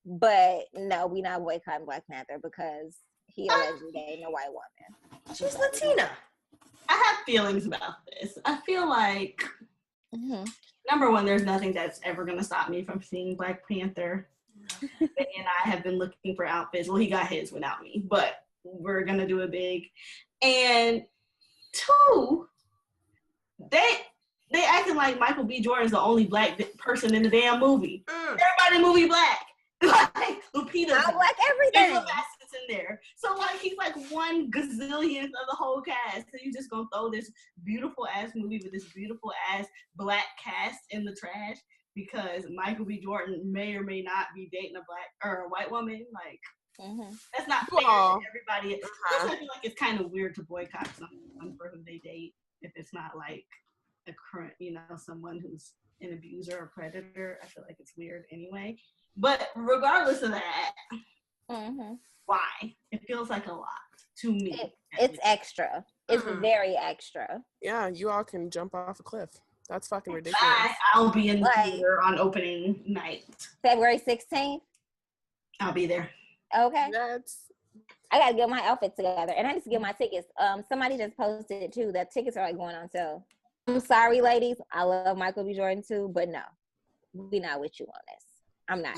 but no, we not boycotting Black Panther because he allegedly dating a white woman. She's Latina. I have feelings about this. I feel like, number one, there's nothing that's ever going to stop me from seeing Black Panther. And I have been looking for outfits. Well, he got his without me, but we're going to do it big. And two, they acting like Michael B. Jordan's the only Black person in the damn movie. Everybody in the movie Black. Like, Lupita. I Black everything. Bassett's in there. So, like, he's like one gazillionth of the whole cast. So you just gonna throw this beautiful ass movie with this beautiful ass Black cast in the trash because Michael B. Jordan may or may not be dating a Black or a white woman? Like, that's not fair to everybody. I feel like it's kind of weird to boycott someone for who they date if it's not like a current, someone who's an abuser or predator. I feel like it's weird anyway. But regardless of that, why? It feels like a lot to me. It's extra. It's very extra. Yeah, you all can jump off a cliff. That's fucking ridiculous. I'll be in the theater on opening night. February 16th? I'll be there. Okay. I gotta get my outfit together, and I need to get my tickets. Somebody just posted it too. That tickets are like going on sale. I'm sorry, ladies. I love Michael B. Jordan too, but no, we not with you on this. I'm not.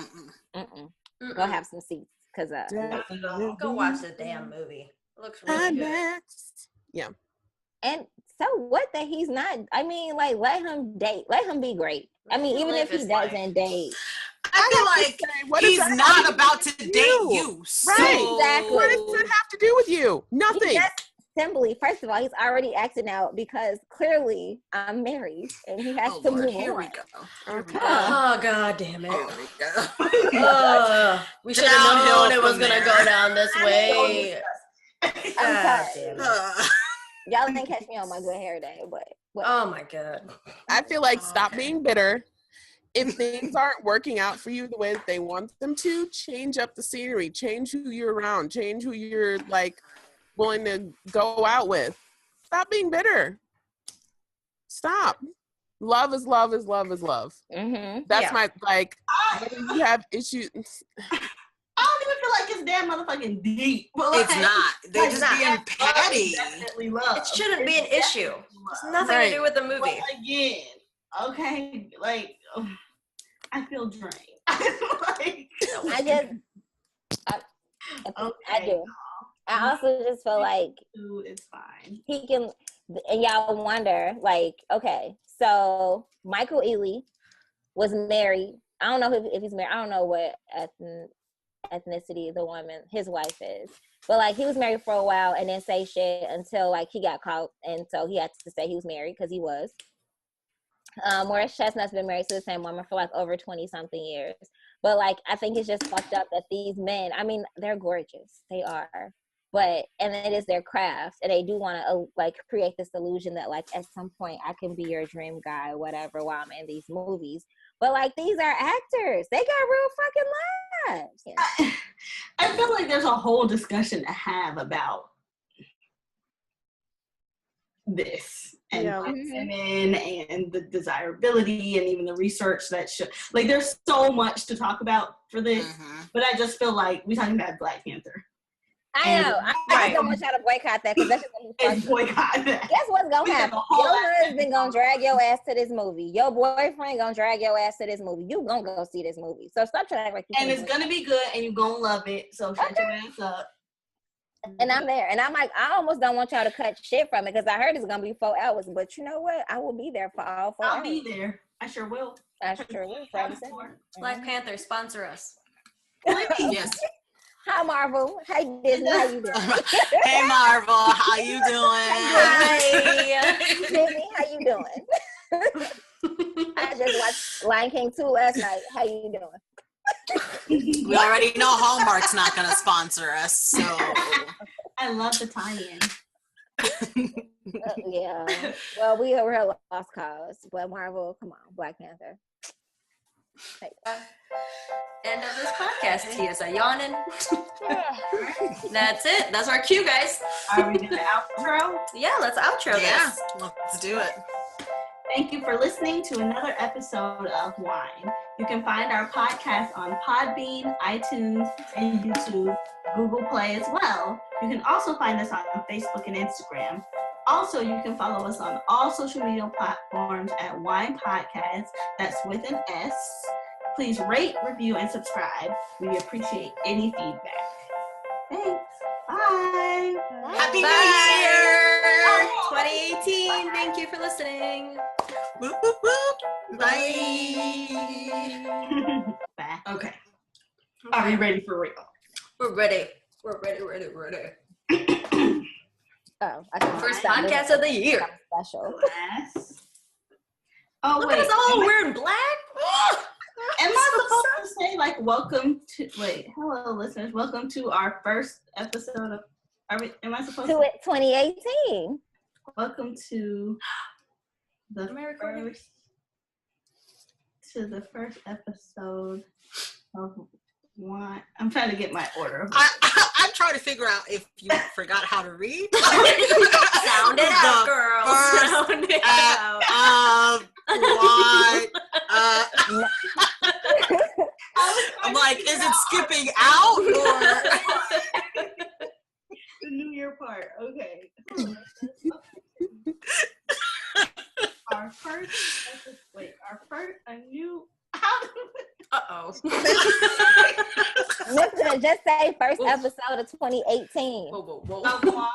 Go have some seats, cause go watch the damn movie. It looks really good. Yeah. And so what that he's not? I mean, like, let him date. Let him be great. I mean, even if he doesn't date. I feel like he's not about to date you. Right. Exactly. What does it have to do with you? Nothing. Simply, first of all, he's already acting out because clearly I'm married and he has to move on. Here we go. Okay. Oh, God damn it. Here we go. We should have known it was going to go down this way. I'm sorry. Y'all didn't catch me on my good hair day, but oh my God. I feel like stop being bitter. If things aren't working out for you the way that they want them to, change up the scenery, change who you're around, change who you're like willing to go out with. Stop being bitter. Stop. Love is love is love is love. That's my, like, whether you have issues. I don't even feel like it's damn motherfucking deep. Like, it's not. They're just being petty. Definitely love. It shouldn't be an issue. It's nothing to do with the movie. But again, okay, like, I feel drained. Like, I do. I also just feel like it's fine. he can. and y'all wonder, like, okay, so Michael Ealy was married. I don't know if he's married. I don't know what ethnicity the woman, his wife is. But, like, he was married for a while and didn't say shit until, like, he got caught. And so he had to say he was married because he was. Whereas Chestnut's been married to the same woman for, like, over 20-something years. But, like, I think it's just fucked up that these men, I mean, they're gorgeous. They are. But, and it is their craft. And they do want to, like, create this illusion that, like, at some point I can be your dream guy or whatever while I'm in these movies. But, like, these are actors. They got real fucking lives. You know? I feel like there's a whole discussion to have about this and women and the desirability and even the research that should, like, there's so much to talk about for this. But I just feel like we're talking about Black Panther. I know. I don't want y'all to boycott that because that's just gonna be boycott that. Guess what's gonna happen? Your husband gonna drag your ass to this movie. Your boyfriend gonna drag your ass to this movie. You gonna go see this movie. So stop trying to act like you. And it's gonna be good, and you gonna love it. So shut your ass up. And I'm there, and I'm like, I almost don't want y'all to cut shit from it because I heard it's gonna be 4 hours. But you know what? I will be there for all 4 hours. I'll be there. I sure will. I sure will. Black Panther, sponsor us. Yes. Hi Marvel. Hey Disney. How you doing? Hey Marvel. How you doing? Hi. Disney. How you doing? I just watched Lion King 2 last night. How you doing? We already know Hallmark's not going to sponsor us, so. I love the tie-in. Yeah. Well, we are a lost cause, but Marvel, come on, Black Panther. Hey. End of this podcast. He is a yawning. That's it. That's our cue, guys. Are we doing the outro? Yeah, let's outro this. Let's do it. Thank you for listening to another episode of Wine. You can find our podcast on Podbean, iTunes, and YouTube, Google Play as well. You can also find us on Facebook and Instagram. Also, you can follow us on all social media platforms at Wine Podcast. That's with an S. Please rate, review, and subscribe. We appreciate any feedback. Thanks. Bye. Happy Bye. New Year! 2018. Thank you for listening. Whoop, whoop, whoop. Bye. Bye. Okay. Are we ready for real? We're ready. We're ready. Oh, I can First podcast of the year. Special. Glass. Oh, Look wait. at us all wearing black. Am I supposed to say, like, hello, listeners. Welcome to our first episode of, am I supposed to? 2018. Welcome to the first episode of Wine. I'm trying to get my order. I'm trying to figure out if you forgot how to read. Sound it out, girl. Sound it out. What? I'm like, is it skipping out or? The New Year part. Okay. Our first, a new. Uh-oh. Listen, just say first episode of 2018. Whoa. Of Wine.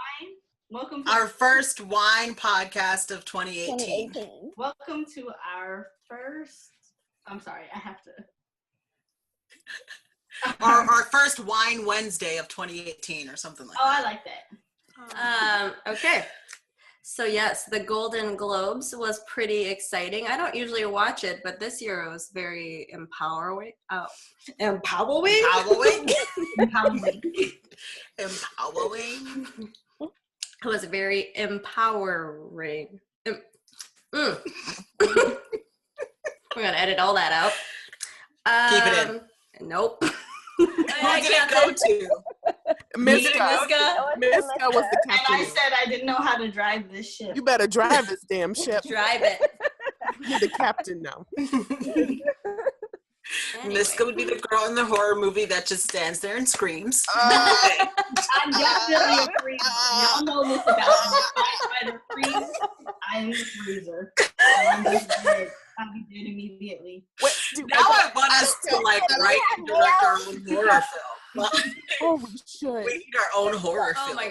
Welcome to Our first wine podcast of 2018. Welcome to our first. I'm sorry, I have to. Our first Wine Wednesday of 2018 or something like that. Oh, I like that. Okay. So yes, the Golden Globes was pretty exciting. I don't usually watch it, but this year it was very empowering. Empowering? It was very empowering. We're gonna edit all that out. Keep it in. Nope. Who did it go to? Miska was the And I captain. said I didn't know how to drive this ship. You better drive this damn ship. Drive it. You're the captain now. Anyway. Miska would be the girl in the horror movie that just stands there and screams. I'm definitely a freezer. Y'all know this about me. I try to freeze. I am the freezer. I'm just dead. I'll be dead immediately. Now I want us to like write and direct our own horror film. Oh, we should. We need our own horror film. My